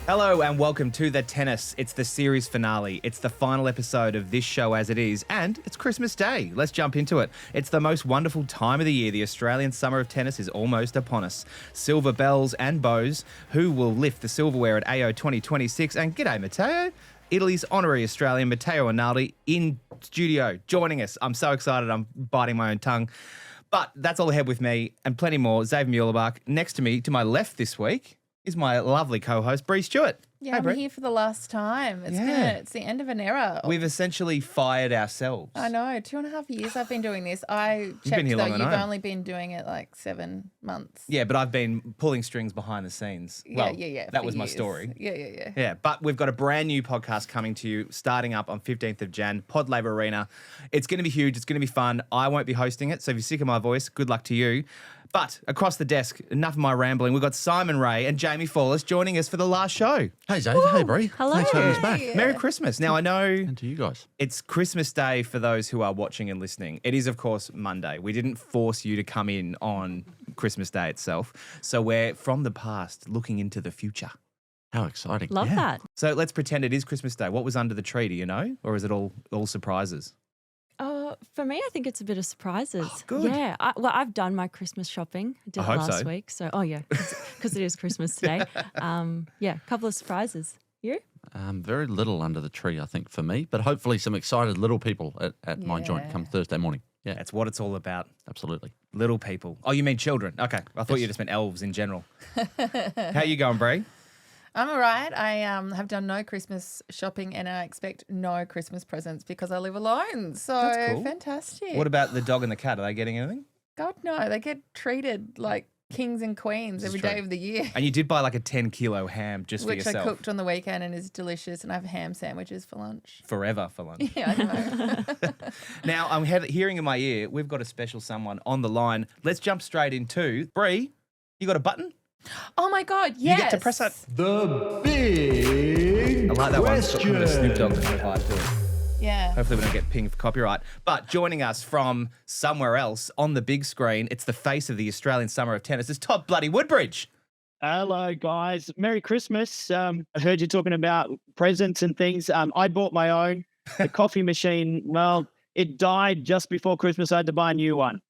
Hello and welcome to The Tennis. It's the series finale. It's the final episode of this show as it is, and it's Christmas Day. Let's jump into it. It's the most wonderful time of the year. The Australian summer of tennis is almost upon us. Silver bells and bows. Who will lift the silverware at AO 2026? And g'day, Matteo. Italy's honorary Australian Matteo Arnaldi in studio joining us. I'm so excited. I'm biting my own tongue. But that's all ahead with me and plenty more. Xave and Brie. Next to me, to my left this week, is my lovely co-host, Brie Stewart. Yeah, Hey, I'm Brie. here for the last time. It's the end of an era. We've essentially fired ourselves. I know, 2.5 years I've been doing this. I checked been here though, long you've enough. only been doing it like 7 months. Yeah, but I've been pulling strings behind the scenes. Well, yeah. that for was my years. story. Yeah. Yeah, but we've got a brand new podcast coming to you starting up on 15th of Jan, Pod Laver Arena. It's going to be huge. It's going to be fun. I won't be hosting it, so if you're sick of my voice, good luck to you. But across the desk, enough of my rambling, we've got Simon Rea and Jaimee Fourlis joining us for the last show. Hey, Xave. Hey, Brie. Hello. Thanks for having us back. Yeah. Merry Christmas. Now, I know And to you guys. it's Christmas Day for those who are watching and listening. It is, of course, Monday. We didn't force you to come in on Christmas Day itself. So we're from the past looking into the future. How exciting. Love that. So let's pretend it is Christmas Day. What was under the tree, do you know? Or is it all surprises? For me, I think it's a bit of surprises. Oh, good. Yeah. I've done my Christmas shopping. I did I it hope last so. week. So, because it is Christmas today. Yeah, a couple of surprises. You? Very little under the tree, I think, for me, but hopefully some excited little people at my joint come Thursday morning. Yeah, That's what it's all about. absolutely. Little people. Oh, you mean children? Okay. I thought you just meant elves in general. How you going, Brie? I'm all right. I have done no Christmas shopping and I expect no Christmas presents because I live alone. So That's cool. fantastic. What about the dog and the cat? Are they getting anything? God, no. They get treated like kings and queens This is every true. day of the year. And you did buy like a 10-kilo ham just for Which I yourself. cooked on the weekend and is delicious. And I have ham sandwiches for lunch. Forever for lunch. Yeah, I know. Now, I'm hearing in my ear, we've got a special someone on the line. Let's jump straight into Brie. You got a button? Oh my God, yes. You get to press that. The big I like that one. question. Put a Snoop Dogg kind of vibe to it. Yeah. Hopefully we don't get pinged for copyright. But joining us from somewhere else on the big screen, it's the face of the Australian summer of tennis. It's Todd bloody Woodbridge. Hello, guys. Merry Christmas. I heard you talking about presents and things. I bought my own. The coffee machine, well, it died just before Christmas. I had to buy a new one.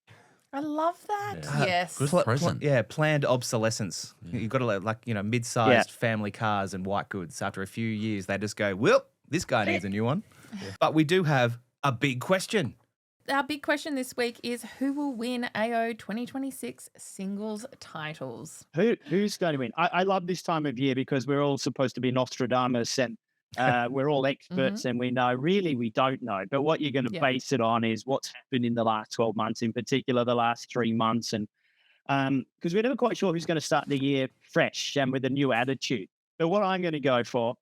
I love that. Yeah. Yes. Good present. Planned obsolescence. You've got to mid-sized family cars and white goods. After a few years, they just go, well, this guy needs a new one. But we do have a big question. Our big question this week is who will win AO 2026 singles titles? Who's going to win? I love this time of year because we're all supposed to be Nostradamus and we're all experts and we know. Really, we don't know. But what you're going to base it on is what's happened in the last 12 months, in particular the last 3 months. And because we're never quite sure who's going to start the year fresh and with a new attitude. But what I'm going to go for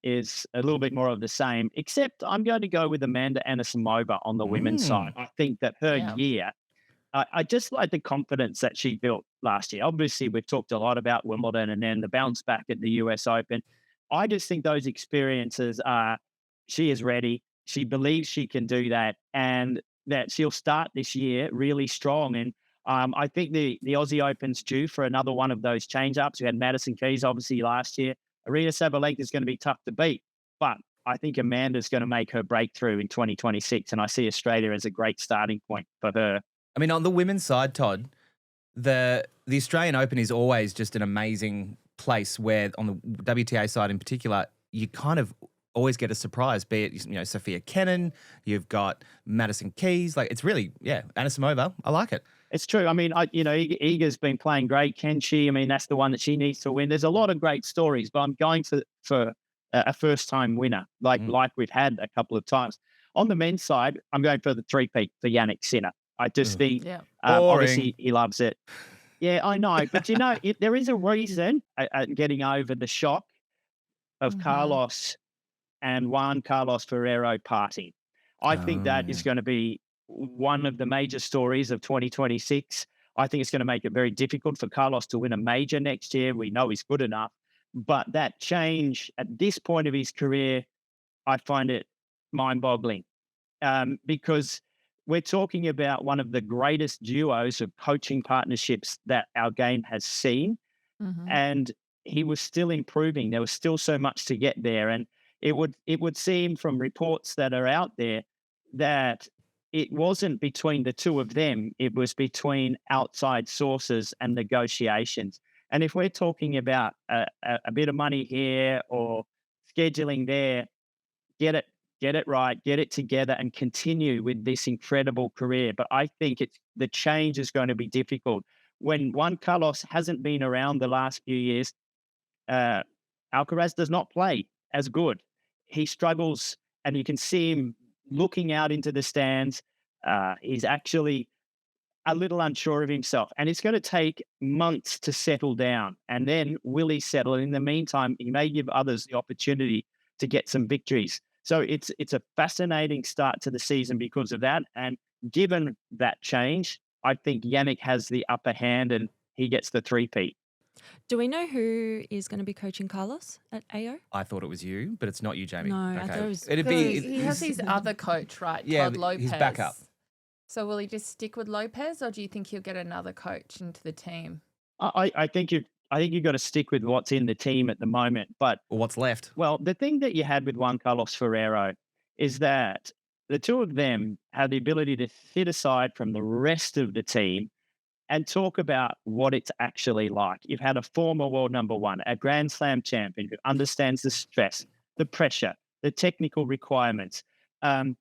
is a little bit more of the same, except I'm going to go with Amanda Anisimova on the women's side. I think that her year, I just like the confidence that she built last year. Obviously, we've talked a lot about Wimbledon and then the bounce back at the US Open. I just think those experiences she is ready. She believes she can do that and that she'll start this year really strong. And I think the Aussie Open's due for another one of those change-ups. We had Madison Keys, obviously, last year. Aryna Sabalenka is going to be tough to beat. But I think Amanda's going to make her breakthrough in 2026. And I see Australia as a great starting point for her. I mean, on the women's side, Todd, the Australian Open is always just an amazing place where, on the WTA side in particular, you kind of always get a surprise, be it, Sophia Kenin, you've got Madison Keys. Like, it's really, Anisimova. I like it. It's true. I mean, Iga's been playing great. Can she? I mean, that's the one that she needs to win. There's a lot of great stories, but I'm going for a first-time winner, like we've had a couple of times. On the men's side, I'm going for the three-peat for Jannik Sinner. I just think, obviously, he loves it. Yeah, I know. But, there is a reason getting over the shock of Carlos and Juan Carlos Ferrero partying. I think that is going to be one of the major stories of 2026. I think it's going to make it very difficult for Carlos to win a major next year. We know he's good enough. But that change at this point of his career, I find it mind-boggling because we're talking about one of the greatest duos of coaching partnerships that our game has seen. And he was still improving. There was still so much to get there. And it would seem from reports that are out there that it wasn't between the two of them. It was between outside sources and negotiations. And if we're talking about a bit of money here or scheduling there, get it right, get it together, and continue with this incredible career. But I think the change is going to be difficult. When Juan Carlos hasn't been around the last few years, Alcaraz does not play as good. He struggles, and you can see him looking out into the stands. He's actually a little unsure of himself, and it's going to take months to settle down. And then will he settle? And in the meantime, he may give others the opportunity to get some victories. So it's a fascinating start to the season because of that. And given that change, I think Yannick has the upper hand and he gets the three-peat. Do we know who is going to be coaching Carlos at AO? I thought it was you, but it's not you, Jaimee. No, I thought it was. He has his other coach, right? Yeah, Todd Lopez. his backup. So will he just stick with Lopez, or do you think he'll get another coach into the team? I think you've got to stick with what's in the team at the moment. But Or what's left? well, the thing that you had with Juan Carlos Ferrero is that the two of them have the ability to sit aside from the rest of the team and talk about what it's actually like. You've had a former world number one, a Grand Slam champion who understands the stress, the pressure, the technical requirements. And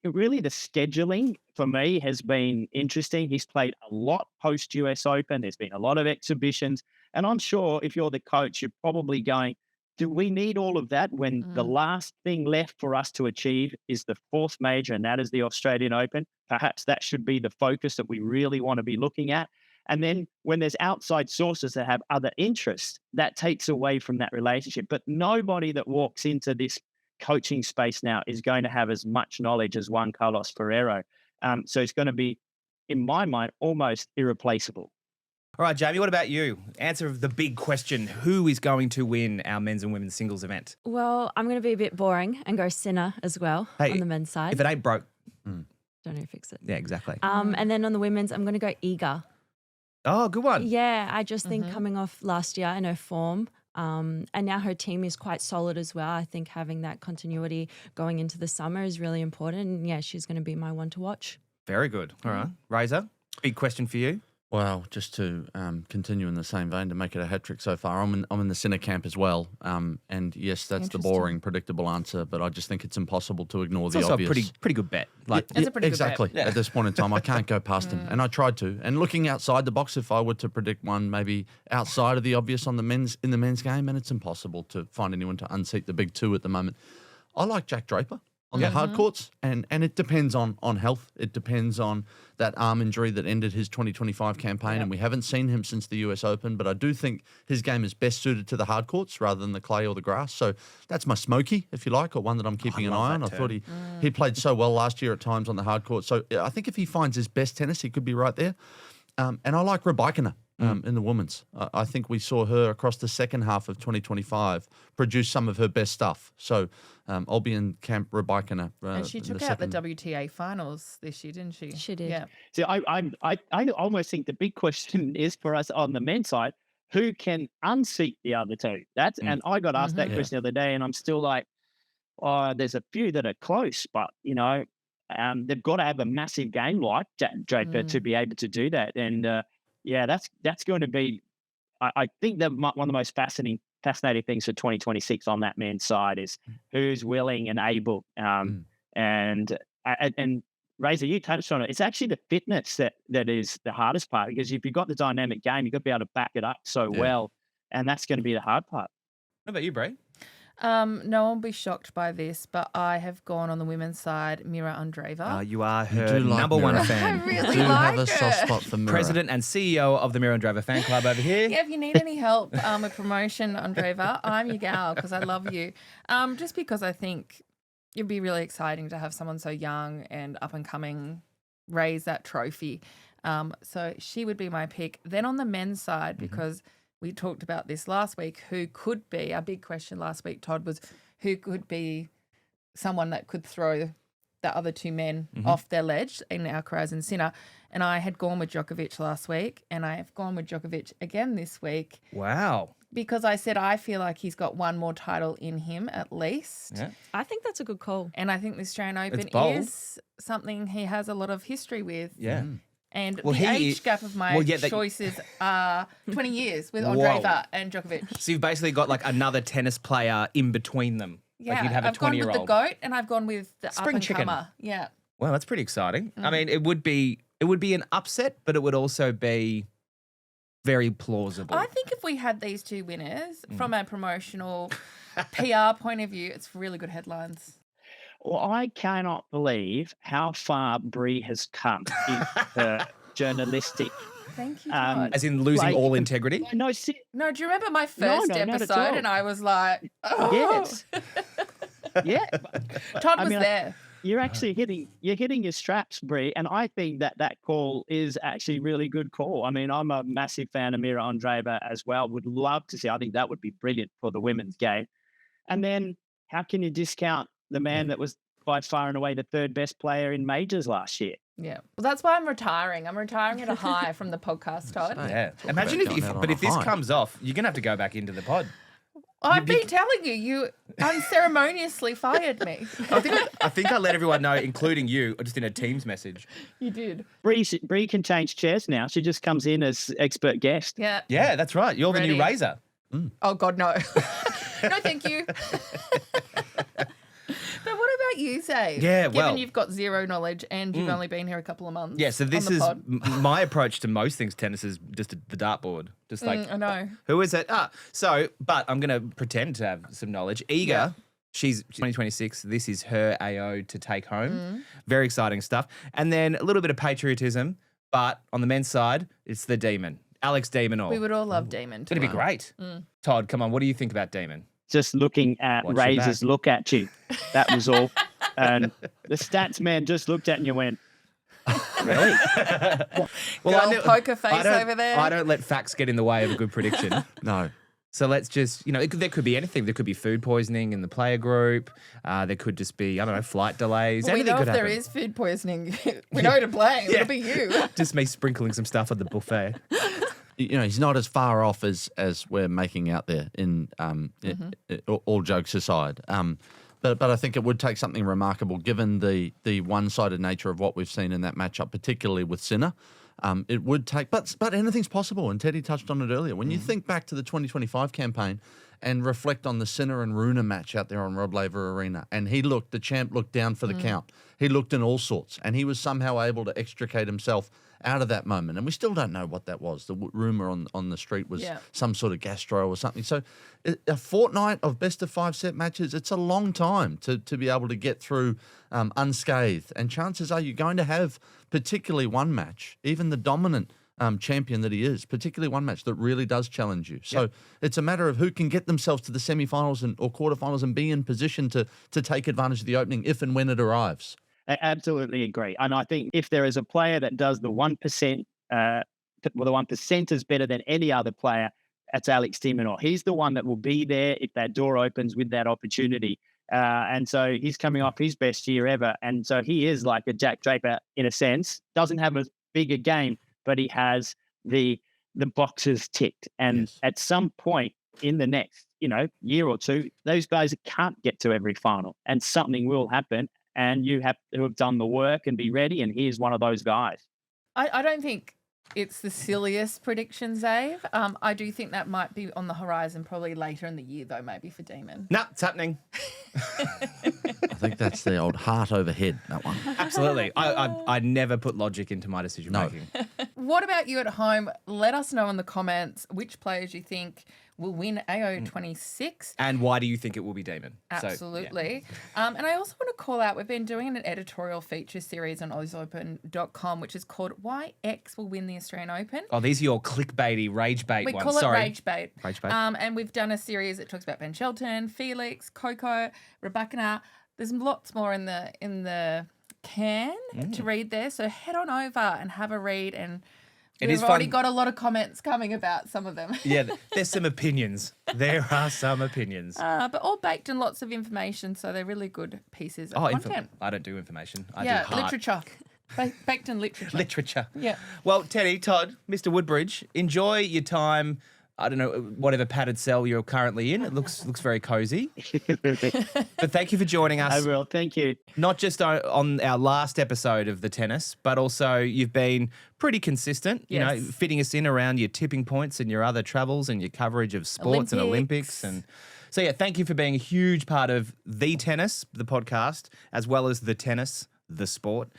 really the scheduling for me has been interesting. He's played a lot post US Open. There's been a lot of exhibitions. And I'm sure if you're the coach, you're probably going, do we need all of that when the last thing left for us to achieve is the fourth major, and that is the Australian Open? Perhaps that should be the focus that we really want to be looking at. And then when there's outside sources that have other interests, that takes away from that relationship. But nobody that walks into this coaching space now is going to have as much knowledge as Juan Carlos Ferrero. So it's going to be, in my mind, almost irreplaceable. All right, Jaimee, what about you? Answer of the big question. Who is going to win our men's and women's singles event? Well, I'm going to be a bit boring and go Sinner as well on the men's side. If it ain't broke. Don't know who fix it. Yeah, exactly. And then on the women's, I'm going to go Iga. Oh, good one. Yeah, I just think coming off last year in her form, and now her team is quite solid as well. I think having that continuity going into the summer is really important. And yeah, she's going to be my one to watch. Very good. All right. Razor, big question for you. Well, just to continue in the same vein, to make it a hat trick so far, I'm in the Sinner camp as well. And yes, that's the boring, predictable answer, but I just think it's impossible to ignore It's the also obvious. a pretty good bet. Like, It's a pretty good bet. Exactly. At this point in time, I can't go past him, and I tried to. And looking outside the box, if I were to predict one, maybe outside of the obvious in the men's game, and it's impossible to find anyone to unseat the big two at the moment. I like Jack Draper on the hard courts, and it depends on health. It depends on that arm injury that ended his 2025 campaign, and we haven't seen him since the US Open, but I do think his game is best suited to the hard courts rather than the clay or the grass. So that's my smoky, if you like, or one that I'm keeping an eye on. I thought he played so well last year at times on the hard court. So I think if he finds his best tennis, he could be right there. And I like Raducanu in the women's. I think we saw her across the second half of 2025 produce some of her best stuff. So I'll be in camp Raducanu. And she took out the WTA finals this year, didn't she? She did. Yeah. So I almost think the big question is for us on the men's side, who can unseat the other two? And I got asked that question the other day, and I'm still like, oh, there's a few that are close, but they've got to have a massive game like Jack Draper to be able to do that. And that's going to be, I think that one of the most fascinating things for 2026 on that men's side is who's willing and able. And Razor, you touched on it. It's actually the fitness that is the hardest part, because if you've got the dynamic game, you've got to be able to back it up so well. And that's going to be the hard part. What about you, Brie? No one will be shocked by this, but I have gone on the women's side, Mira Andreeva. You are her do like number one Mira. fan. I really I do have a like soft her. spot for Mira. President and CEO of the Mira Andreeva fan club over here. Yeah, if you need any help with promotion, Andreeva, I'm your gal because I love you. Just because I think it'd be really exciting to have someone so young and up and coming raise that trophy. So she would be my pick. Then on the men's side, because we talked about this last week, who could be, our big question last week, Todd, was who could be someone that could throw the other two men off their ledge in Alcaraz and Sinner. And I had gone with Djokovic last week, and I have gone with Djokovic again this week. Wow. Because I said I feel like he's got one more title in him at least. Yeah. I think that's a good call. And I think the Australian Open bold. is something he has a lot of history with. Yeah. And Well, the he- age gap of my well, yeah, choices are 20 years with Whoa. Andreeva and Djokovic. So you've basically got like another tennis player in between them. Yeah, like you'd have a I've gone with 20-year-old. the GOAT and I've gone with the Spring chicken. up-and-comer. Yeah. Well, that's pretty exciting. I mean, it would be an upset, but it would also be very plausible. I think if we had these two winners from a promotional PR point of view, it's really good headlines. Well, I cannot believe how far Brie has come in her journalistic. Thank you, Todd. As in losing Like- all integrity? No, No, do you remember my first not at episode? all. And I was like, oh. Yes. Yeah, Todd I was mean, there. you're actually hitting your straps, Brie, and I think that call is actually really good call. I mean, I'm a massive fan of Mira Andreeva as well. Would love to see. I think that would be brilliant for the women's game. And then how can you discount the man that was by far and away the third best player in majors last year? Yeah. Well, that's why I'm retiring. I'm retiring at a high from the podcast, Todd. Yeah. Talk Imagine about if going out on but a if this high. comes off, you're going to have to go back into the pod. I've been telling you, you unceremoniously fired me. I think I let everyone know, including you, just in a Teams message. You did. Brie can change chairs now. She just comes in as expert guest. Yeah. Yeah, that's right. You're the new Ready. Razor. Oh, God, no. No, thank you. But what about you, Xave? Yeah, Given well- you've got zero knowledge and you've only been here a couple of months. Yeah, so this on the is pod. my approach to most things tennis is just the dartboard. Just like, I know. who is it? But I'm going to pretend to have some knowledge. Eager, she's 2026. This is her AO to take home. Very exciting stuff. And then a little bit of patriotism, but on the men's side, it's the Demon, Alex de Minaur. We would all love Damon. It's going to be great. Todd, come on. What do you think about Demon? Just looking at Watch your Razor's back. look at you. That was all. And the stats man just looked at you and went, really? Girl, poker face over there. I don't let facts get in the way of a good prediction. No. So let's just, there could be anything. There could be food poisoning in the player group. There could just be, I don't know, flight delays. Well, we Anything know could if there happen. is food poisoning, we know to blame. Yeah. It'll be you. Just me sprinkling some stuff at the buffet. He's not as far off as we're making out there. In all jokes aside, but I think it would take something remarkable, given the one-sided nature of what we've seen in that matchup, particularly with Sinner. It would take, but anything's possible. And Teddy touched on it earlier. When you think back to the 2025 campaign and reflect on the Sinner and Runa match out there on Pod Laver Arena, and the champ looked down for the count. He looked in all sorts, and he was somehow able to extricate himself out of that moment. And we still don't know what that was. The rumor on the street was some sort of gastro or something. So a fortnight of best of 5 set matches, it's a long time to be able to get through unscathed. And chances are you're going to have particularly one match, even the dominant champion that he is, particularly one match that really does challenge you. So it's a matter of who can get themselves to the semifinals or quarterfinals and be in position to take advantage of the opening if and when it arrives. I absolutely agree. And I think if there is a player that does the 1%, the 1% is better than any other player, that's Alex de Minaur. He's the one that will be there if that door opens with that opportunity. And so he's coming off his best year ever. And so he is like a Jack Draper in a sense, doesn't have a bigger game, but he has the boxes ticked. And at some point in the next, year or two, those guys can't get to every final and something will happen. And you have to have done the work and be ready. And he's one of those guys. I don't think it's the silliest prediction, Xave. I do think that might be on the horizon probably later in the year, though, maybe for Demon. No, it's happening. I think that's the old heart over head, that one. Absolutely. I never put logic into my decision making. What about you at home? Let us know in the comments which players you think will win AO26. And why do you think it will be Demon? Absolutely. And I also want to call out, we've been doing an editorial feature series on AussieOpen.com, which is called Why X Will Win the Australian Open. Oh, these are your clickbaity rage bait We ones. call it Sorry. Rage Bait. Rage bait. And we've done a series that talks about Ben Shelton, Felix, Coco, Raducanu. There's lots more in the can to read there. So head on over and have a read and It We've is already fun. got a lot of comments coming about some of them. Yeah, there's some opinions. There are some opinions. But all baked in lots of information, so they're really good pieces of content. I don't do information. I Yeah, do heart. literature. Baked in literature. Literature. Yeah. Well, Teddy, Todd, Mr. Woodbridge, enjoy your time. I don't know, whatever padded cell you're currently in. It looks very cozy. But thank you for joining us. I will. Thank you. Not just on our last episode of the tennis, but also you've been pretty consistent, you know, Yes. fitting us in around your tipping points and your other travels and your coverage of sports and Olympics. And so, yeah, thank you for being a huge part of The Tennis, the podcast, as well as The Tennis, the sport.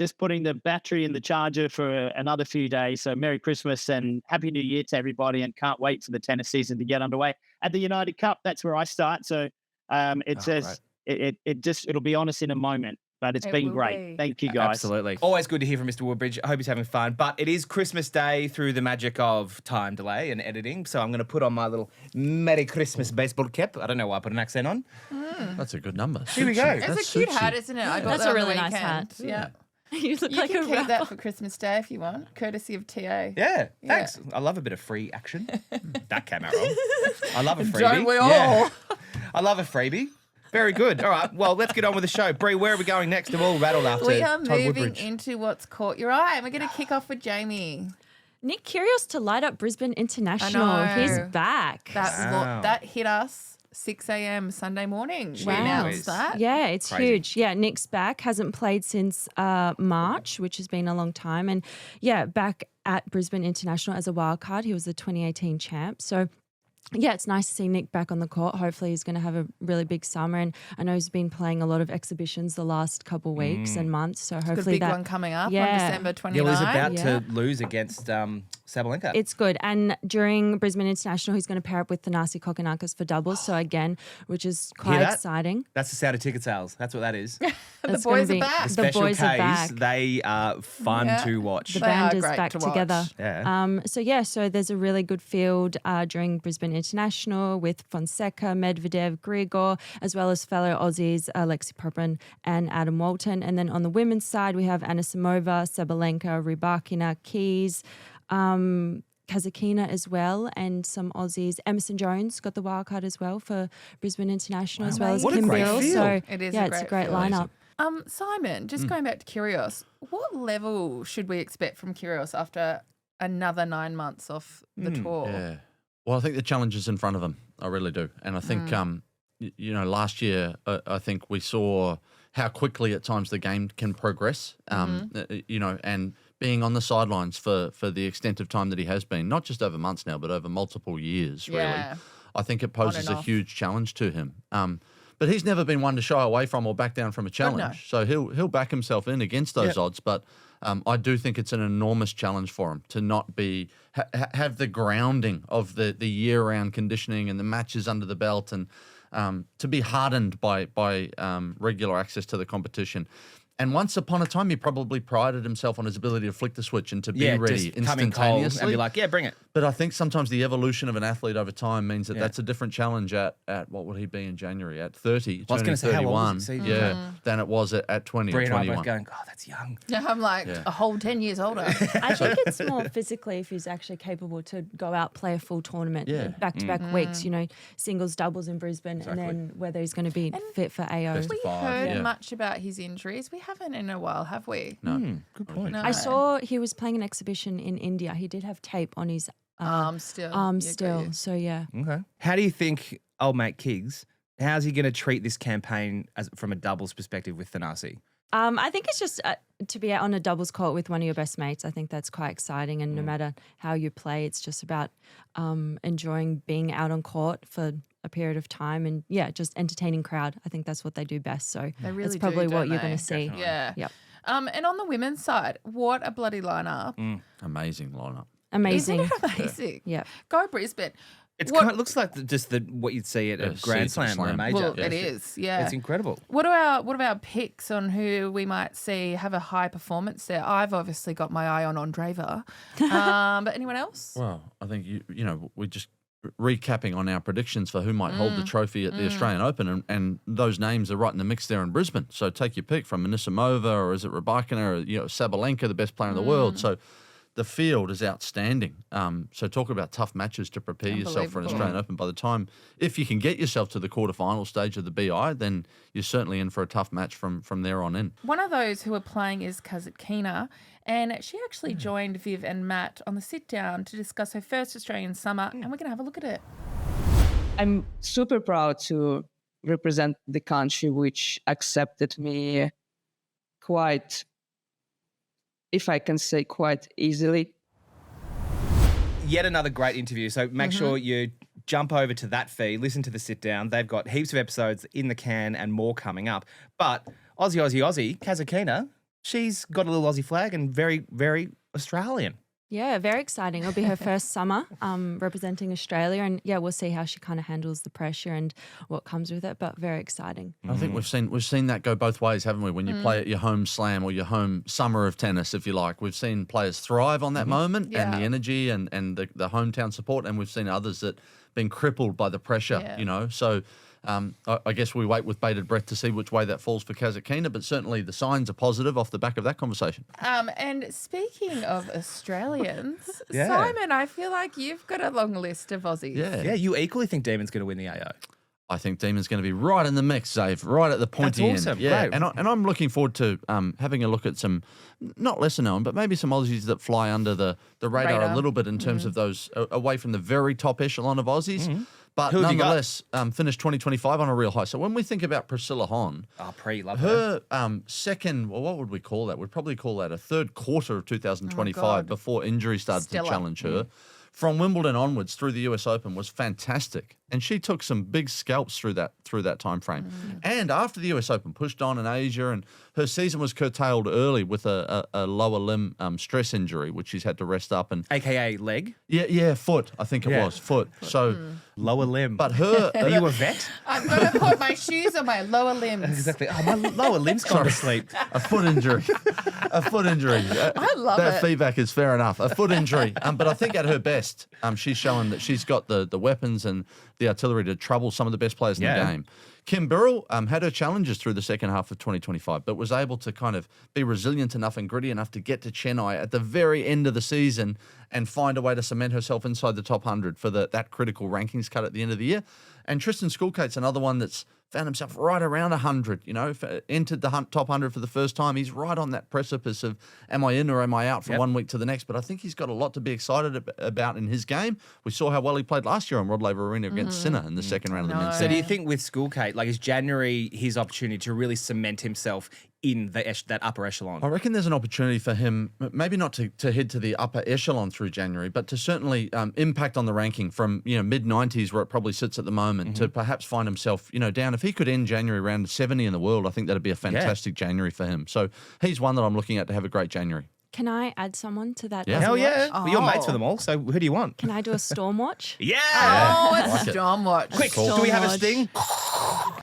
Just putting the battery in the charger for another few days. So Merry Christmas and Happy New Year to everybody, and can't wait for the tennis season to get underway. At the United Cup, that's where I start. So it'll be on us in a moment, but it's been great. Thank you, guys. Absolutely. Always good to hear from Mr. Woodbridge. I hope he's having fun. But it is Christmas Day through the magic of time delay and editing. So I'm going to put on my little Merry Christmas baseball cap. I don't know why I put an accent on. That's a good number. Here we go. It's a cute hat, isn't it? I got That's that a on the really nice weekend. hat. Yeah. You look You like can a keep rapper. that for Christmas Day if you want, courtesy of TA. Yeah, thanks. I love a bit of free action. That came out wrong. I love a freebie. Don't we all? Yeah. I love a freebie. Very good. All right, well, let's get on with the show. Brie, where are we going next? We're all rattled after We are Todd moving Woodbridge. into what's caught your eye, and we're going to kick off with Jaimee. Nick Kyrgios to light up Brisbane International. know. He's back. Wow. That hit us 6 a.m. Sunday morning. We Wow. announced that. Yeah, it's Crazy. huge. Yeah, Nick's back. Hasn't played since March, which has been a long time. And yeah, back at Brisbane International as a wild card. He was the 2018 champ. So yeah, it's nice to see Nick back on the court. Hopefully he's going to have a really big summer. And I know he's been playing a lot of exhibitions the last couple weeks and months. So Got a hopefully big that one coming up on Yeah. December 29th. Yeah, well, he's about Yeah. to lose against Sabalenka. It's good. And during Brisbane International, he's going to pair up with Thanasi Kokkinakis for doubles. So again, which is quite that? exciting. That's the sound of ticket sales. That's what that is. The That's boys gonna are be- back. The The special boys are Ks, back. they are fun Yeah. to watch. The They band are is great back to together. watch. Yeah. So there's a really good field during Brisbane International with Fonseca, Medvedev, Grigor, as well as fellow Aussies Alexei Poprin and Adam Walton. And then on the women's side, we have Anna Samova, Sabalenka, Rybakina, Keys, Kasatkina as well, and some Aussies. Emerson Jones got the wild card as well for Brisbane International, as well as What a Kim great Bill. field. So It is yeah, a it's a great great field. lineup. Simon, just going back to Kyrgios, what level should we expect from Kyrgios after another 9 months off the tour? Yeah. Well, I think the challenge is in front of him. I really do. And I think, last year, I think we saw how quickly at times the game can progress, and being on the sidelines for the extent of time that he has been, not just over months now, but over multiple years, really. Yeah. I think it poses and a off. huge challenge to him. But he's never been one to shy away from or back down from a challenge. So he'll back himself in against those odds. But I do think it's an enormous challenge for him to not be have the grounding of the year-round conditioning and the matches under the belt, and to be hardened by regular access to the competition. And once upon a time, he probably prided himself on his ability to flick the switch and to be ready just come in cold instantaneously. and be like, yeah, bring it. But I think sometimes the evolution of an athlete over time means that that's a different challenge at what would he be in January? At 30, I was turning gonna say, how old 31. was he? Yeah, than it was at 20 Brie or and I 21. both going, oh, that's young. Yeah, I'm like a whole 10 years older. I think it's more physically if he's actually capable to go out, play a full tournament back-to-back weeks, singles, doubles in Brisbane, and then whether he's going to be fit for AO. Have we five, heard yeah. much about his injuries? We haven't in a while, have we? No. Good point. No. I saw he was playing an exhibition in India. He did have tape on his Still. arm Yeah, got still. you. So yeah. Okay. How do you think old mate Kiggs, how's he going to treat this campaign from a doubles perspective with Thanasi? I think it's just to be out on a doubles court with one of your best mates. I think that's quite exciting. And no matter how you play, it's just about enjoying being out on court for a period of time and, just entertaining crowd. I think that's what they do best. So They really that's do, probably what don't you're going they? to see. Yeah. Yep. And on the women's side, what a bloody lineup. Amazing lineup. Amazing. Isn't it amazing? Yeah. Go Brisbane. It What- kind of looks like what you'd see at a Grand seeds of Slam or a slam. major. Well, it is, yeah. It's incredible. What are our picks on who we might see have a high performance there? I've obviously got my eye on Andreeva. But anyone else? Well, I think we're just recapping on our predictions for who might hold the trophy at the Australian Open, and those names are right in the mix there in Brisbane. So take your pick from Anisimova, or is it Rybakina, or Sabalenka, the best player in the world. So the field is outstanding. So talk about tough matches to prepare yourself for an Australian Open. By the time, if you can get yourself to the quarterfinal stage of the BI, then you're certainly in for a tough match from there on in. One of those who are playing is Kasatkina, and she actually joined Viv and Matt on the sit-down to discuss her first Australian summer, and we're going to have a look at it. I'm super proud to represent the country which accepted me quite, if I can say, quite easily. Yet another great interview. So make sure you jump over to that feed, listen to the sit down. They've got heaps of episodes in the can and more coming up. But Aussie, Kasatkina, she's got a little Aussie flag and very, very Australian. Yeah, very exciting. It'll be her first summer representing Australia, and we'll see how she kind of handles the pressure and what comes with it. But very exciting. I think we've seen that go both ways, haven't we? When you play at your home slam or your home summer of tennis, if you like, we've seen players thrive on that moment and the energy and the hometown support, and we've seen others that been crippled by the pressure. You know, so. I guess we wait with bated breath to see which way that falls for Kasatkina, but certainly the signs are positive off the back of that conversation. And speaking of Australians, Simon, I feel like you've got a long list of Aussies. Yeah, you equally think Demon's going to win the AO. I think Demon's going to be right in the mix, Xave, right at the pointy end. That's awesome. Yeah, Great. and I'm looking forward to having a look at some, not lesser known, but maybe some Aussies that fly under the radar a little bit in terms of those, away from the very top echelon of Aussies. But nonetheless, finished 2025 on a real high. So when we think about Priscilla Hon, love her second, well, what would we call that? We'd probably call that a third quarter of 2025 before injury started to challenge her. From Wimbledon onwards through the US Open was fantastic. And she took some big scalps through that time frame. And after the US Open, pushed on in Asia, and her season was curtailed early with a lower limb stress injury, which she's had to rest up. And AKA leg? Yeah, foot. I think it was foot. So lower limb. But her, are you a vet? I'm going to put my shoes on my lower limbs. Exactly. Oh, my lower limb's gone to sleep. a foot injury. A foot injury. I love that it. feedback is fair enough. A foot injury. But I think at her best, she's shown that she's got the weapons and the artillery to trouble some of the best players in the game. Kim Burrell had her challenges through the second half of 2025, but was able to kind of be resilient enough and gritty enough to get to Chennai at the very end of the season and find a way to cement herself inside the top 100 for that critical rankings cut at the end of the year. And Tristan Schoolkate's another one that's found himself right around 100, entered the top 100 for the first time. He's right on that precipice of am I in or am I out from 1 week to the next? But I think he's got a lot to be excited about in his game. We saw how well he played last year on Pod Laver Arena against Sinner in the second round of the men's. So do you think with Schoolkate, like is January his opportunity to really cement himself in that upper echelon? I reckon there's an opportunity for him, maybe not to head to the upper echelon through January, but to certainly impact on the ranking from mid-90s where it probably sits at the moment to perhaps find himself down. If he could end January around 70 in the world, I think that'd be a fantastic January for him. So he's one that I'm looking at to have a great January. Can I add someone to that? Yeah. as a Hell yeah. watch? Well, you're mates with them all, so who do you want? Can I do a storm watch? Yeah. Oh, it's like it. Storm Watch. Quick, do we have a sting?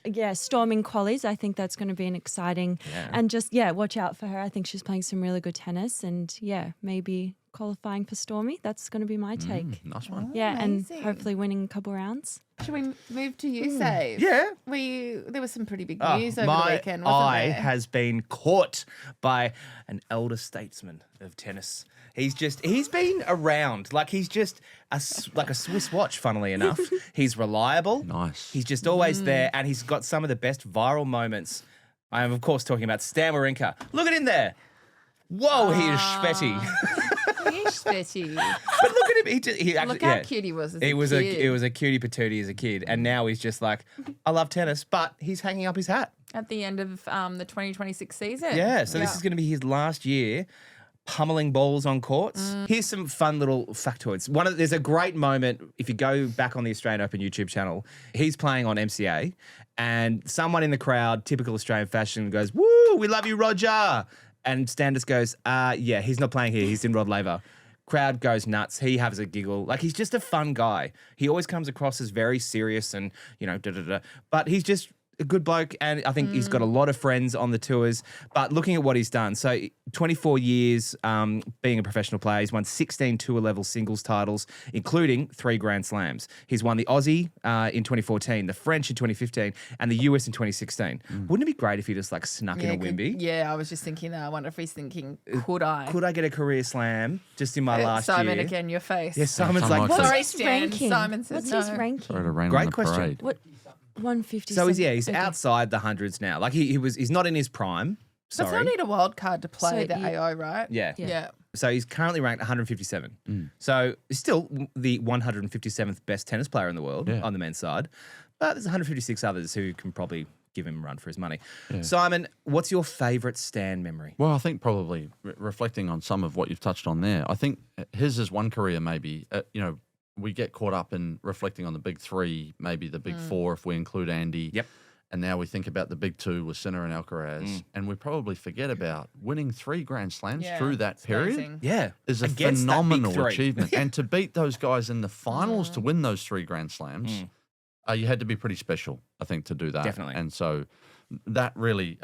Yeah, storming qualies. I think that's going to be an exciting and just watch out for her. I think she's playing some really good tennis, and maybe qualifying for Stormy. That's going to be my take. Nice one. Yeah, amazing. and hopefully winning a couple rounds. Should we move to you, Xave? Yeah. There was some pretty big news over the My weekend, wasn't eye there? has been caught by an elder statesman of tennis. He's been around. Like he's just like a Swiss watch, funnily enough. He's reliable. Nice. He's just always there, and he's got some of the best viral moments. I am, of course, talking about Stan Wawrinka. Look at him there. Whoa, he is spetty. He's spetty. But look at him. He actually, Look how cute he was as a It was kid. it was a cutie patootie as a kid, and now he's just like, I love tennis, but he's hanging up his hat. At the end of the 2026 season. Yeah, so this is going to be his last year pummeling balls on courts. Here's some fun little factoids. There's a great moment if you go back on the Australian Open YouTube channel. He's playing on MCA, and someone in the crowd, typical Australian fashion, goes, "Woo, we love you, Roger." And Stan just goes, yeah, he's not playing here. He's in Pod Laver. Crowd goes nuts. He has a giggle. Like, he's just a fun guy. He always comes across as very serious and, da-da-da. But he's just a good bloke, and I think he's got a lot of friends on the tours. But looking at what he's done, so 24 years being a professional player, he's won 16 tour-level singles titles, including 3 Grand Slams. He's won the Aussie in 2014, the French in 2015, and the US in 2016. Wouldn't it be great if he just like snuck in a Wimby? Yeah, I was just thinking that. I wonder if he's thinking, could I? Could I get a career slam just in my last Simon, year? again, your face. Yeah, Simon's Someone like, likes what? Sorry, his Stan. ranking? Simon says What's no. his ranking? Sorry to rain Great on the question. parade. What? 150. So he's outside the hundreds now. Like he's not in his prime. But Sorry. I need a wild card to play So the you- AO, right? Yeah. Yeah. So he's currently ranked 157. So he's still the 157th best tennis player in the world Yeah. on the men's side. But there's 156 others who can probably give him a run for his money. Simon, what's your favourite Stan memory? Well, I think probably reflecting on some of what you've touched on there, I think his is one career maybe, we get caught up in reflecting on the big 3, maybe the big 4 if we include Andy. Yep. And now we think about the big 2 with Sinner and Alcaraz. And we probably forget about winning 3 Grand Slams Yeah, through that it's period amazing. Yeah. is a Against that big phenomenal 3. achievement. And to beat those guys in the finals to win those 3 Grand Slams, you had to be pretty special, I think, to do that. Definitely. And so that really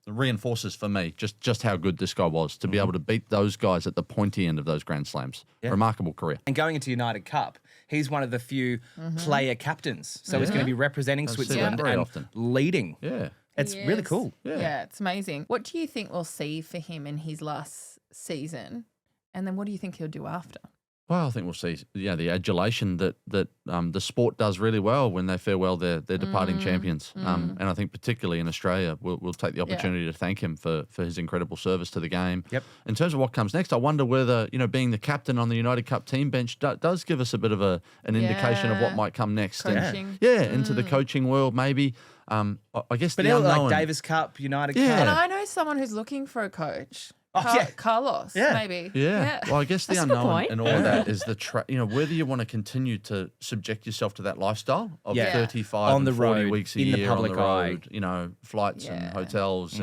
reinforces for me just how good this guy was to be able to beat those guys at the pointy end of those Grand Slams. Remarkable career. And going into United Cup, he's one of the few player captains. So he's going to be representing I see that Switzerland very and often. leading. Yeah. It's really cool. Yeah, it's amazing. What do you think we'll see for him in his last season? And then what do you think he'll do after? Well, I think we'll see, the adulation that the sport does really well when they farewell their departing champions. And I think particularly in Australia, we'll take the opportunity to thank him for his incredible service to the game. Yep. In terms of what comes next, I wonder whether, being the captain on the United Cup team bench does give us a bit of an indication of what might come next. Coaching. Into the coaching world, maybe. I guess But the he'll unknown. like Davis Cup, United Yeah. And Cup. I know someone who's looking for a coach. yeah. Carlos, Yeah. maybe. Yeah. Well, I guess the That's a good unknown point. and all of that is whether you want to continue to subject yourself to that lifestyle of Yeah. 35 On the and 40 road, weeks a in the year public on the eye. road, flights and Yeah. hotels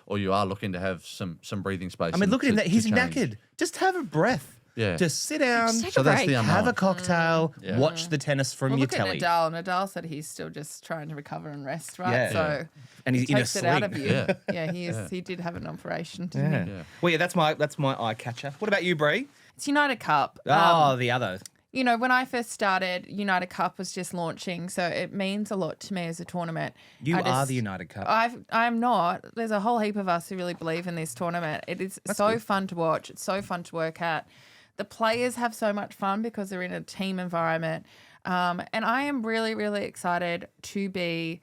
or you are looking to have some breathing space. I mean, look at him. to He's change. knackered. Just have a breath. Yeah. Just sit down, Just take So a that's break. the unknown. have a cocktail, Yeah. watch the tennis from Well, your look telly. at Nadal. Nadal said he's still just trying to recover and rest, right? Yeah. So And he's in a takes it out of sling. you. Yeah. Yeah, he is. He did have an operation, didn't Yeah. he? Yeah. Well, yeah, that's my eye catcher. What about you, Brie? It's United Cup. Oh, the other. When I first started, United Cup was just launching, so it means a lot to me as a tournament. You I are just- the United Cup. I'm not. There's a whole heap of us who really believe in this tournament. It is so fun to watch. It's so fun to work at. The players have so much fun because they're in a team environment. And I am really, really excited to be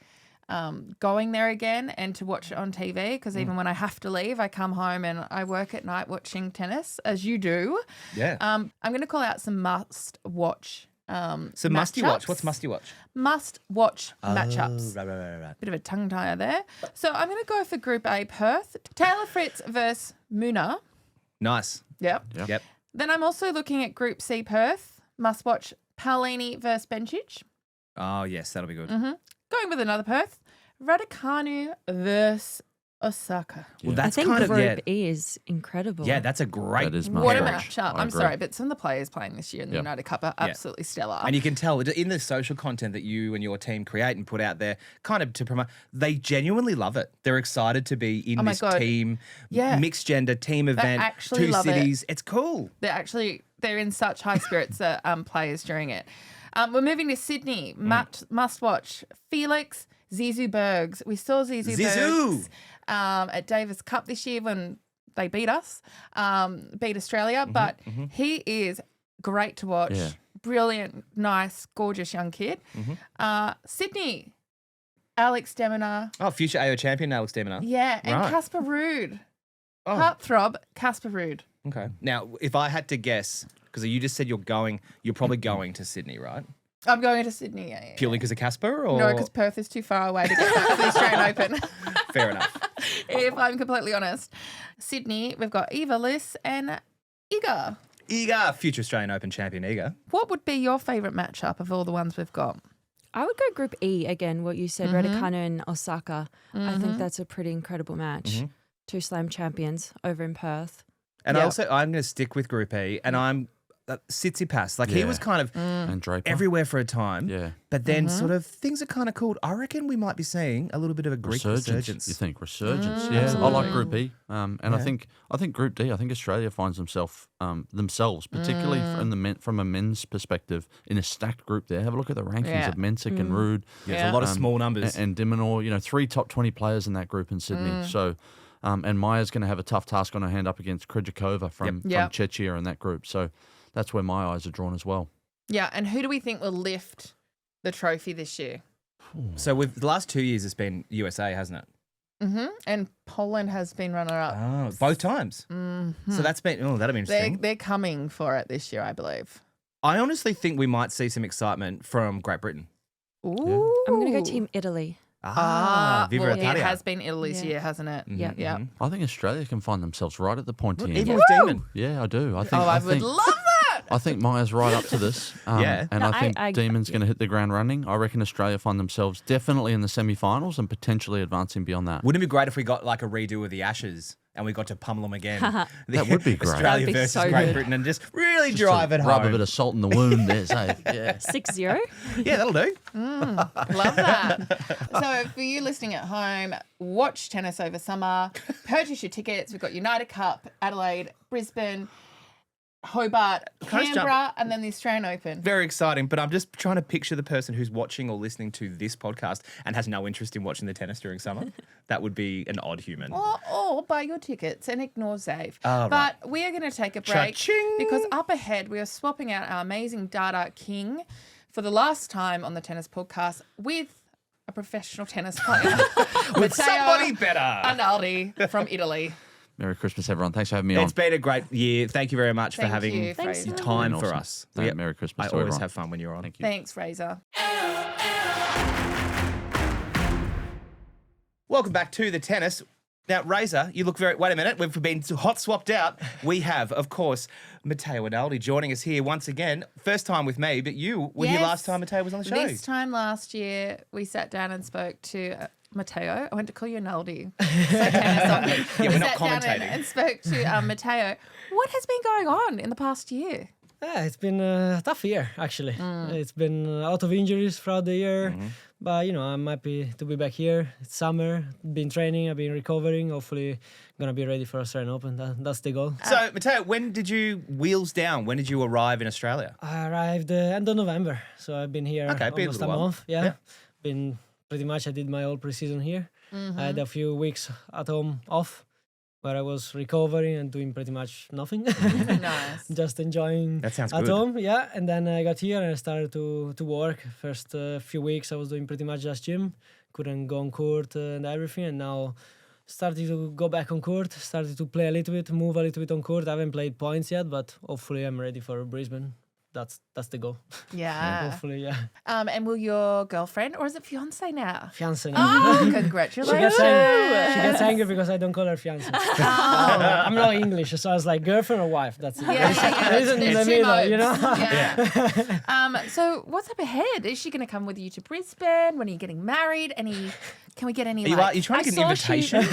going there again and to watch it on TV because even when I have to leave, I come home and I work at night watching tennis, as you do. Yeah. I'm going to call out some must-watch So musty watch. matchups. What's musty watch? Must-watch matchups. Right. Bit of a tongue tire there. So I'm going to go for Group A Perth. Taylor Fritz versus Muna. Nice. Yep. Yep. Then I'm also looking at Group C Perth. Must watch Paolini versus Bencic. Oh, yes, that'll be good. Going with another Perth. Raducanu versus Osaka. Well, I that's think kind of Group E is incredible. yeah, that's a great. That is What a match. matchup. I I'm agree. sorry, but some of the players playing this year in the Yep. United Cup are absolutely stellar. And you can tell in the social content that you and your team create and put out there, kind of to promote, they genuinely love it. They're excited to be in Oh my this God. team, Yeah. mixed gender team event, actually two love it. cities. It's cool. They're in such high spirits, players during it. We're moving to Sydney. Must watch Felix Zizou Bergs. We saw Zizou Bergs at Davis Cup this year when they beat us, beat Australia. But he is great to watch. Yeah. Brilliant, nice, gorgeous young kid. Sydney, Alex de Minaur. Oh, future AO champion Alex de Minaur. Yeah, and Right. Casper Ruud. Oh. Heartthrob, Casper Ruud. Okay. Now, if I had to guess, because you just said you're probably going to Sydney, right? I'm going to Sydney. Yeah. Purely because of Casper, or No, because Perth is too far away to get back to the Australian Open. fair enough. If I'm completely honest. Sydney, we've got Eva Liss and Iga. Iga, future Australian Open champion Iga. What would be your favourite matchup of all the ones we've got? I would go Group E again, what you said, Raducanu and Osaka. I think that's a pretty incredible match. Two slam champions over in Perth. And Yep. I'm going to stick with Group E, and I'm Tsitsipas. Like he was kind of And Draper. everywhere for a time. Yeah. But then sort of things are kind of cooled. I reckon we might be seeing a little bit of a Greek resurgence. You think resurgence? Yeah, I like Group E, and I think Group D. I think Australia finds themselves, particularly from a men's perspective, in a stacked group. There, have a look at the rankings of Mensik and Ruud. Yeah, there's a lot of small numbers. And de Minaur. 3 top 20 players in that group in Sydney. So. And Maya's going to have a tough task on her hand up against Krejcikova from Czechia in that group. So that's where my eyes are drawn as well. Yeah, and who do we think will lift the trophy this year? So the last 2 years it's been USA, hasn't it? And Poland has been runner-up. Oh, both times. So that'll be interesting. They're coming for it this year, I believe. I honestly think we might see some excitement from Great Britain. Ooh. I'm going to go Team Italy. Viva well, Italia. it has been Italy's year, hasn't it? Yeah. I think Australia can find themselves right at the pointy end. Even with Demon. Yeah, I do. I would love that. I think Maya's right up to this. And I think Demon's going to hit the ground running. I reckon Australia find themselves definitely in the semi-finals and potentially advancing beyond that. Wouldn't it be great if we got like a redo of the Ashes and we got to pummel them again? That would be great. Australia That'd be versus so Great good. Britain and just really drive it home. Rub a bit of salt in the wound there, Xave. Yeah. 6-0. Yeah, that'll do. Love that. So for you listening at home, watch tennis over summer. Purchase your tickets. We've got United Cup, Adelaide, Brisbane, Hobart, Can I just Canberra, and then the Australian Open. Very exciting, but I'm just trying to picture the person who's watching or listening to this podcast and has no interest in watching the tennis during summer. That would be an odd human. Or buy your tickets and ignore Xave. Oh, but we are going to take a break Cha-ching. because up ahead we are swapping out our amazing Dada King for the last time on the tennis podcast with a professional tennis player. With Matteo somebody better. Arnaldi from Italy. Merry Christmas, everyone. Thanks for having me on. It's been a great year. Thank you very much for Thank having you, Fraser. the time Been for awesome. us. Merry Christmas I to always everyone. have fun when you're on. Thank you. Thanks, Fraser. Welcome back to the tennis. Now, Razor, you look very... Wait a minute. We've been hot swapped out. We have, of course, Matteo Arnaldi joining us here once again. First time with me, but you were here Yes. last time Matteo was on the show. This time last year, we sat down and spoke to Matteo. I went to call you Arnaldi. So tennis on me. Yeah, we're We not sat down commentating. and spoke to Matteo. What has been going on in the past year? Yeah, it's been a tough year, actually. It's been a lot of injuries throughout the year. But, I'm happy to be back here. It's summer. Been training. I've been recovering. Hopefully, going to be ready for Australian Open. That's the goal. So, Matteo, when did you wheels down? When did you arrive in Australia? I arrived end of November. So I've been here Okay, been a almost little a while. month. Yeah. Been pretty much, I did my whole preseason here. I had a few weeks at home off where I was recovering and doing pretty much nothing. Nice. Just enjoying That sounds at good. home, yeah. And then I got here and I started to work. First few weeks I was doing pretty much just gym, couldn't go on court and everything. And now started to go back on court, started to play a little bit, move a little bit on court. I haven't played points yet, but hopefully I'm ready for Brisbane. That's the goal. Yeah. Hopefully, yeah. And will your girlfriend, or is it fiance now? Fiance. Oh, She congratulations. gets angry because I don't call her fiance. I'm not English, so I was like girlfriend or wife. That's it. There isn't in the There's two middle, modes. you know. Yeah. So what's up ahead? Is she going to come with you to Brisbane? When are you getting married? Can we get any? Are you trying to get an invitation?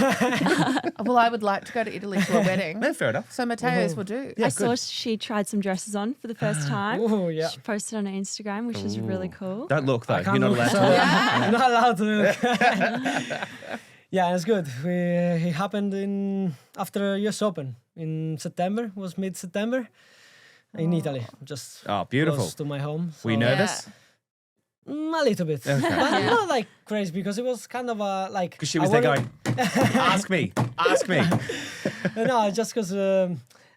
Well, I would like to go to Italy to a wedding. No, fair enough. So Mateo's will do. Yeah, I saw good. she tried some dresses on for the first time. Oh yeah. She posted on her Instagram, which is really cool. Don't look, though. I You're can't not look, allowed to so- look. I'm not allowed to look. Yeah, it's good. It happened after US Open in September. Was mid-September in Italy, just Oh, beautiful. close to my home. Were you so- nervous? A little bit, Okay. but not like crazy because it was kind of like. Because she was there going, ask me. No, just because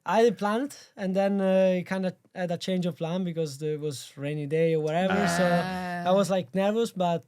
I planned and then kind of had a change of plan because there was rainy day or whatever. So I was like nervous, but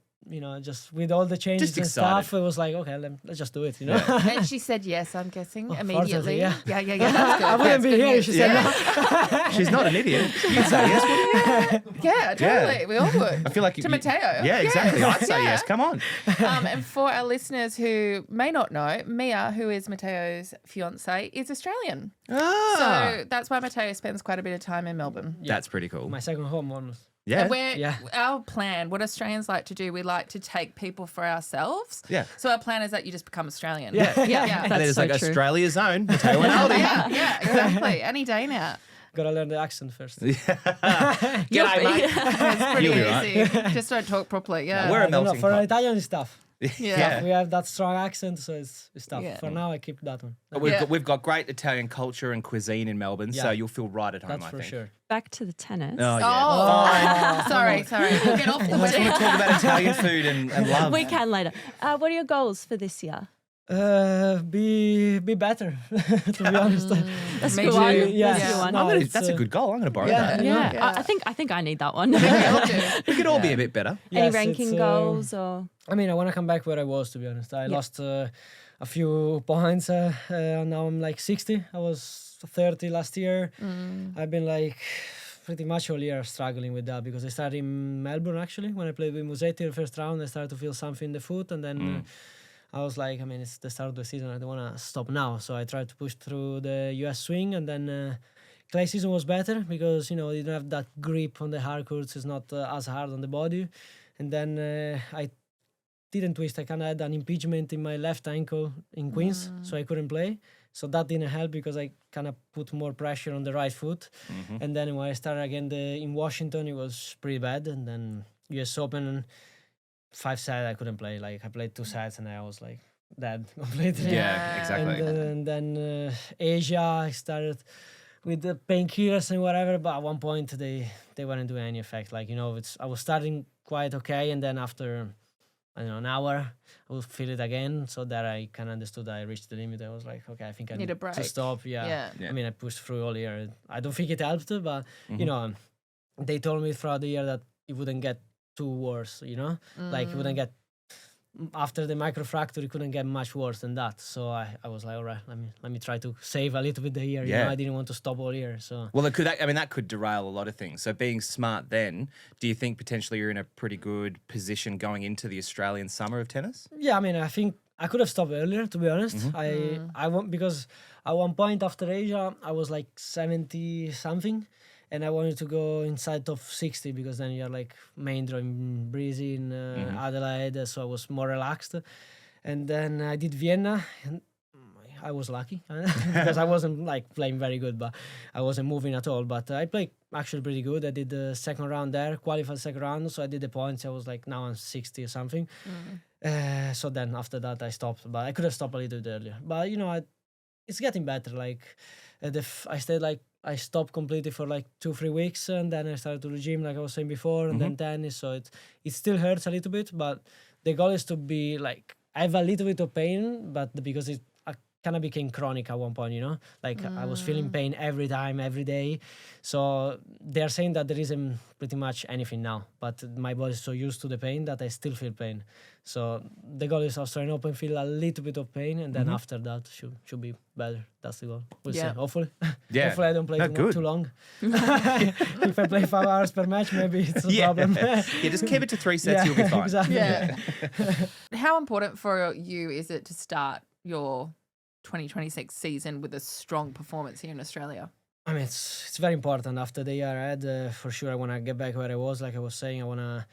just with all the changes Just and excited. stuff, it was like, okay, let's just do it. And she said yes, I'm guessing, immediately. yeah. Yeah. That's good. I wouldn't be here if she said no. She's not an idiot. You'd say yes, wouldn't you? Yeah, totally. We all would. I feel like To Matteo. Yeah, exactly. I'd say Yeah. yes. Come on. And for our listeners who may not know, Mia, who is Matteo's fiance, is Australian. So that's why Matteo spends quite a bit of time in Melbourne. That's pretty cool. My second home almost. Yeah. Yeah. Our plan, what Australians like to do, we like to take people for ourselves. Yeah. So our plan is that you just become Australian. Yeah. Yeah. And then it's so like true. Australia's own Matteo Arnaldi. Yeah, exactly. Any day now. gotta learn the accent first. G'day, mate. It's pretty You'll be easy. right. Just don't talk properly. Yeah. We're a I don't know, melting for pot. Italian it's tough. Yeah. We have that strong accent, so it's tough. Yeah. For now, I keep that one. But Yeah. we've got great Italian culture and cuisine in Melbourne, so Yeah. you'll feel right at home, That's I for think. sure. Back to the tennis. Oh, yeah. Oh, sorry. We'll get off the Let's wedding. talk about Italian food and love. We can later. What are your goals for this year? Be better, to be honest. That's Me good too. one. Yeah. That's a good one. No, it's, That's a good goal. I'm going to borrow yeah. that. Yeah, Yeah. I think I need that one. We all do. We could all be a bit better. Any Yes, ranking it's, goals or? I mean, I want to come back where I was, to be honest. I lost a few points. Now I'm like 60. I was 30 last year. I've been like pretty much all year struggling with that because I started in Melbourne actually. When I played with Musetti the first round, I started to feel something in the foot, and then I was like, I mean, it's the start of the season. I don't want to stop now. So I tried to push through the US swing, and then clay season was better because, you know, you don't have that grip on the hard courts. It's not as hard on the body. And then I didn't twist. I kind of had an impingement in my left ankle in Queens, so I couldn't play. So that didn't help because I kind of put more pressure on the right foot. And then when I started again in Washington, it was pretty bad. And then US Open, 5 sets, I couldn't play. Like I played 2 sets and I was like dead completely. Yeah, exactly. And then Asia, I started with the painkillers and whatever, but at one point they weren't doing any effect. Like, you know, I was starting quite okay, and then after, I don't know, an hour, I would feel it again. So that I kind of understood that I reached the limit. I was like, okay, I think I Need a break. to stop. Yeah. I mean, I pushed through all year. I don't think it helped, but you know, they told me throughout the year that it wouldn't get too worse. You know, like it wouldn't get after the microfracture. It couldn't get much worse than that. So I was like, all right, let me try to save a little bit the year. You Yeah. know, I didn't want to stop all year. So Well, that could derail a lot of things. So being smart then, do you think potentially you're in a pretty good position going into the Australian summer of tennis? yeah, I mean, I think I could have stopped earlier. To be honest, I want because at one point after Asia, I was like 70 something. And I wanted to go inside top 60 because then you're like main draw in Brisbane, Adelaide, so I was more relaxed. And then I did Vienna, and I was lucky because I wasn't like playing very good, but I wasn't moving at all. But I played actually pretty good. I did the second round there, qualified second round, so I did the points. I was like, now I'm 60 or something. So then after that I stopped, but I could have stopped a little bit earlier. But you know, it's getting better. Like I stopped completely for like 2-3 weeks, and then I started to the gym, like I was saying before, and then tennis. So it still hurts a little bit, but the goal is to be like, I have a little bit of pain, but because I kind of became chronic at one point, you know, like I was feeling pain every time, every day. So they're saying that there isn't pretty much anything now, but my body is so used to the pain that I still feel pain. So the goal is Australian Open, feel a little bit of pain, and then after that should be better. That's the goal. We'll see. Hopefully. Yeah. Hopefully I don't play good. too long. If I play 5 hours per match, maybe it's a problem. Yeah, just keep it to 3 sets, you'll be fine. Exactly. Yeah. How important for you is it to start your 2026 season with a strong performance here in Australia? I mean, it's very important. After the year I had, for sure, I want to get back where I was. Like I was saying, I want to.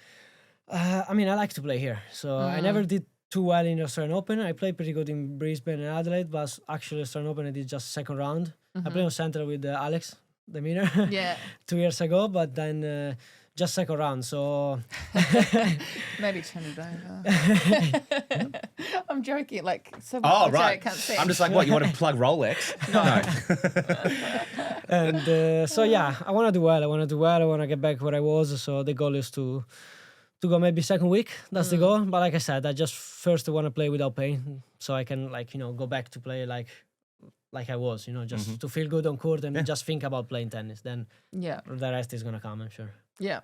I mean, I like to play here, so I never did too well in the Australian Open. I played pretty good in Brisbane and Adelaide, but actually Australian Open I did just second round. I played on centre with Alex de Minaur 2 years ago, but then just second round. So Maybe turn it over. I'm joking. Like, so Oh, I right. can't see. I'm just like, what, you want to plug Rolex? No. and so yeah, I want to do well. I want to get back where I was. So the goal is to go maybe second week. That's the goal. But like I said, I just first want to play without pain, so I can go back to play like I was, just to feel good on court and just think about playing tennis. Then Yeah. the rest is gonna come, I'm sure. Yeah.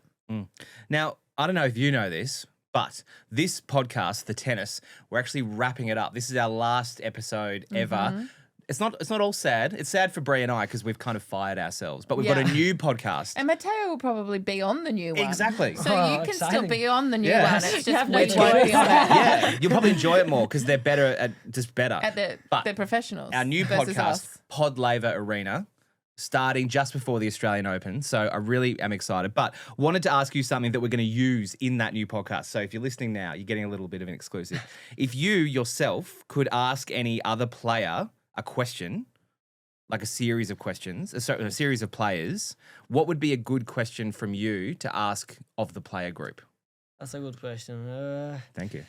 Now, I don't know if you know this, but this podcast, The Tennis, we're actually wrapping it up. This is our last episode ever. It's not all sad. It's sad for Brie and I because we've kind of fired ourselves. But we've got a new podcast. And Matteo will probably be on the new one. Exactly. So you can still exciting. be on the new Yeah. one. It's just no we choice. won't be on it. Yeah, you'll probably enjoy it more because they're better at better. But the professionals. our new versus podcast, us. Pod Laver Arena, starting just before the Australian Open. So I really am excited. But wanted to ask you something that we're going to use in that new podcast. So if you're listening now, you're getting a little bit of an exclusive. If you yourself could ask any other player a question, like a series of questions, a series of players, what would be a good question from you to ask of the player group? That's a good question. Thank you.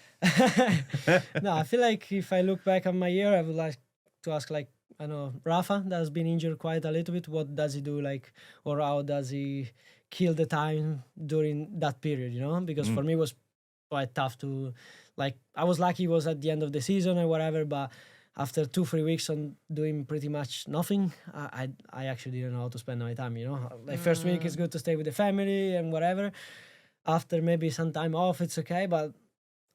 No, I feel like if I look back on my year, I would like to ask, like, I know Rafa, that has been injured quite a little bit. What does he do, like, or how does he kill the time during that period, you know? Because for me, it was quite tough to, like, I was lucky it was at the end of the season or whatever, but after 2-3 weeks on doing pretty much nothing, I actually didn't know how to spend my time, you know? Like, first week it's good to stay with the family and whatever. After maybe some time off, it's okay, but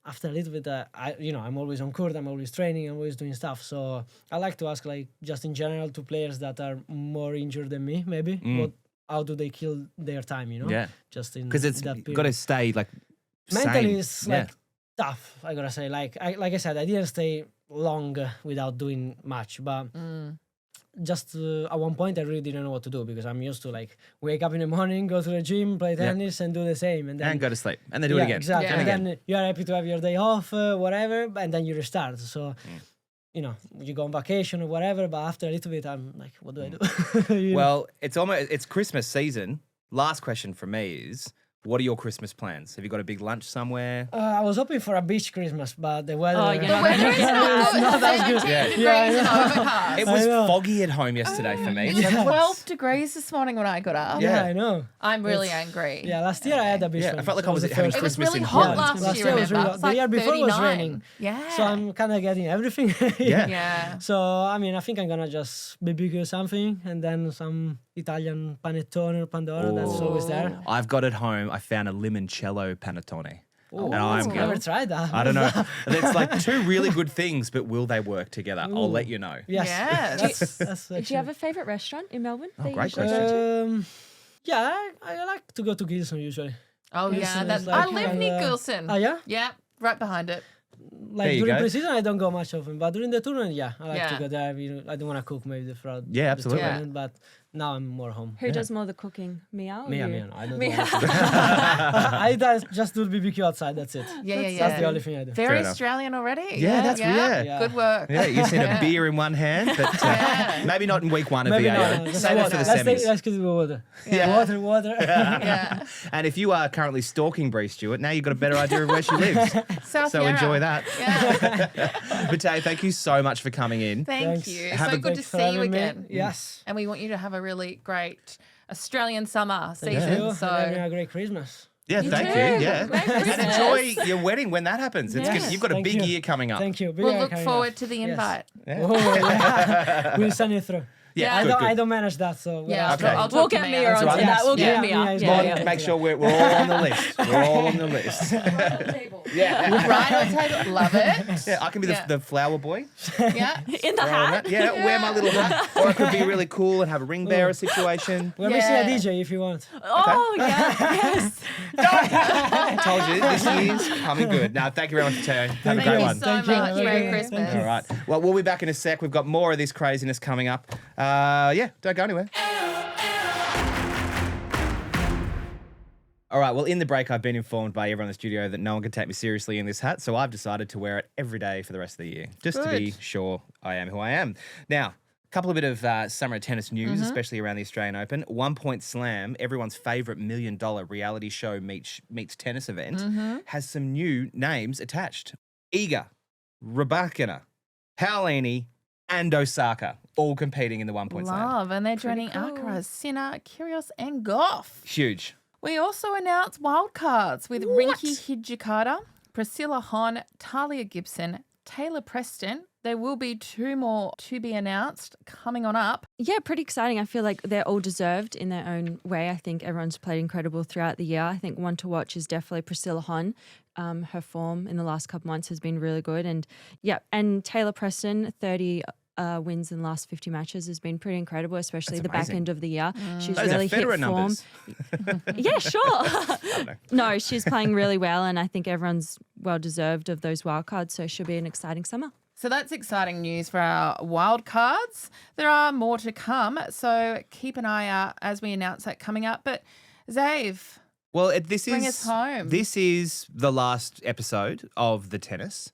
after a little bit, I'm always on court, I'm always training, I'm always doing stuff. So I like to ask, like, just in general to players that are more injured than me, maybe, how do they kill their time, you know? Yeah. Just in Because it's that period. got to stay, like, Mentally, sane. it's like tough, I gotta say. Like I said, I didn't stay long without doing much, but just at one point I really didn't know what to do because I'm used to, like, wake up in the morning, go to the gym, play tennis, and do the same, and then And go to sleep. And then do it again. Exactly. And And again. then you are happy to have your day off, whatever, and then you restart. So, you know, you go on vacation or whatever, but after a little bit, I'm like, what do I do? You know? Well, it's Christmas season. Last question from me is, what are your Christmas plans? Have you got a big lunch somewhere? I was hoping for a beach Christmas, but the weather. Oh, yeah. The weather is not that good. 17 degrees Yeah, I and know. overcast. It was know. foggy at home yesterday for me. It's 12 degrees this morning when I got up. Yeah, I know. I'm really angry. Yeah, last year I had a beach Yeah, I one, felt like so I was the having first It was Christmas really in hot Holland. last Last year, year was remember? really It's hot. The year like before was 39. raining. Yeah. So I'm kind of getting everything. Yeah. So, I mean, I think I'm going to just BBQ something and then some Italian panettone or pandoro. That's always there. I've got at home, I found a limoncello panettone. And I'm I've never tried that. I don't know. It's like two really good things, but will they work together? I'll let you know. Yes. Yeah. That's Do you have a favourite restaurant in Melbourne? that you great usually question. go to? Yeah, I like to go to Gilson usually. Oh, Gilson yeah. is That's, like I live near kinda- Gilson. Oh, yeah? Yeah, right behind it. Like There you during go. pre-season, I don't go much often, but during the tournament, yeah, I like Yeah. to go there. I don't want to cook maybe throughout Yeah, the absolutely. tournament, but now I'm more home. Who does more of the cooking? Mia or Me, you? no, I don't Me. do just do BBQ outside. That's it. Yeah, yeah, That's the yeah. only thing I do. Very enough. Australian already. Yeah, that's weird. Yeah. Good work. Yeah, you've seen a beer in one hand, but maybe not in week one of Maybe the not. AO. Just Save it water. for the Let's semis. let's get water. Yeah. Water. Yeah. And if you are currently stalking Brie Stewart, now you've got a better idea of where she lives. South So Yarra. enjoy that. Yeah. Matteo, thank you so much for coming in. Thank Thanks. you. Have So a good to Thanks for see you having me. again. Yes. And we want you to have a really great Australian summer Thank you. season. And So having a great Christmas. Yeah, You thank too. you. Yeah. Merry And Christmas. enjoy your wedding when that happens. It's Yes. good. You've got a Thank big you. year coming up. Thank you. we'll Yeah, look carry forward on. to the Yes. invite. Oh, yeah. We'll send it through. Yeah, Yeah. good, I good. don't manage that, so Yeah, Okay. I'll We'll talk to get Mia. Mia onto right. that. We'll Yeah, get Mia Mia. is Yeah, more- yeah. Make sure we're all on the list. We're all on the list. Right on table. Love it. Yeah, I can be Yeah. the flower boy. Yeah. In the hat. Yeah, wear my little hat. Or I could be really cool and have a ring bearer situation. We're missing a Yeah. DJ if you want. Oh, yeah. Yes. I told you, this year's coming good. Now, thank you very much, Matteo. Have a Thank great you one. so Thank you. much. Have a Merry good one. Christmas. Thank you. All right. Well, we'll be back in a sec. We've got more of this craziness coming up. Yeah, don't go anywhere. All right. Well, in the break, I've been informed by everyone in the studio that no one can take me seriously in this hat, so I've decided to wear it every day for the rest of the year, just to be Good. sure I am who I am. Now, a couple of bit of summer tennis news, especially around the Australian Open. 1 Point Slam, everyone's favourite $1 million reality show meets tennis event, has some new names attached. Iga, Raducanu, Paolini, and Osaka, all competing in the 1 Point Slam. Love. And they're Pretty joining cool. Alcaraz, Sinner, Kyrgios, and Goff. Huge. We also announced wildcards with Rinky Hijikata, Priscilla Hon, Talia Gibson, Taylor Preston. There will be 2 more to be announced coming on up. Yeah, pretty exciting. I feel like they're all deserved in their own way. I think everyone's played incredible throughout the year. I think one to watch is definitely Priscilla Hon. Her form in the last couple months has been really good. And Taylor Preston, 30 wins in the last 50 matches has been pretty incredible, especially That's the back amazing. end of the year. She's Those really are Federer hit form. numbers. Yeah, sure. don't know. No, she's playing really well, and I think everyone's well deserved of those wild cards. So it should be an exciting summer. So that's exciting news for our wildcards. There are more to come, so keep an eye out as we announce that coming up. But Xave, Well, bring us home. This is the last episode of the tennis.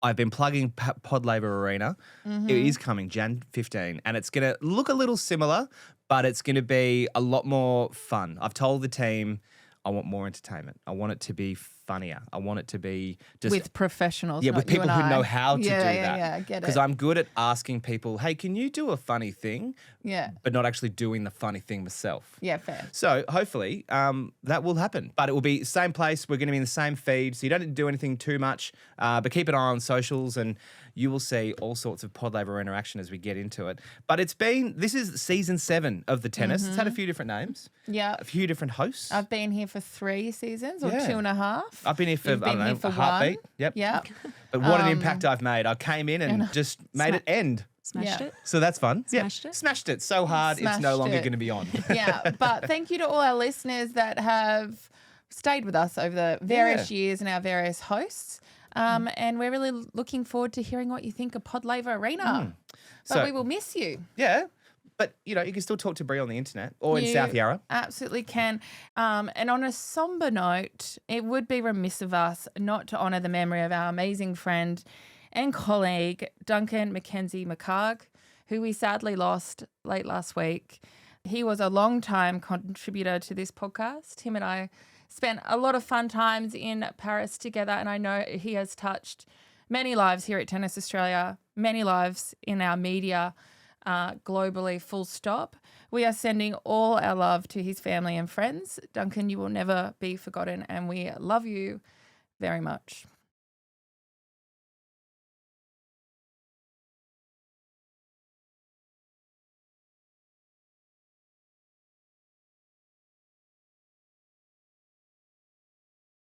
I've been plugging Pod Laver Arena. It is coming Jan 15, and it's going to look a little similar, but it's going to be a lot more fun. I've told the team I want more entertainment. I want it to be funnier. I want it to be just with professionals. yeah, not with you people and who I. know how to do that. Yeah, I get it. Because I'm good at asking people, hey, can you do a funny thing? Yeah. But not actually doing the funny thing myself. Yeah, fair. So hopefully that will happen. But it will be same place. We're going to be in the same feed. So you don't need to do anything too much. But keep an eye on socials and you will see all sorts of Pod Laver interaction as we get into it. But this is season 7 of the tennis. It's had a few different names. Yeah. A few different hosts. I've been here for 3 seasons or Yeah. 2.5. I've been here for, You've I don't been here know, for a heartbeat. one. Yep. Yeah. But what an impact I've made. I came in and just made it end. Smashed Yeah. it. So that's fun. Smashed it. Smashed it so hard it's no Smashed longer it. going to be on. Yeah, but thank you to all our listeners that have stayed with us over the various years and our various hosts. And we're really looking forward to hearing what you think of Pod Laver Arena. But So- we will miss you. Yeah. But, you can still talk to Brie on the internet or in You South Yarra. Absolutely can. And on a somber note, it would be remiss of us not to honour the memory of our amazing friend and colleague, Duncan McKenzie-McHarg, who we sadly lost late last week. He was a long-time contributor to this podcast. Him and I spent a lot of fun times in Paris together, and I know he has touched many lives here at Tennis Australia, many lives in our media globally, full stop. We are sending all our love to his family and friends. Duncan, you will never be forgotten, and we love you very much.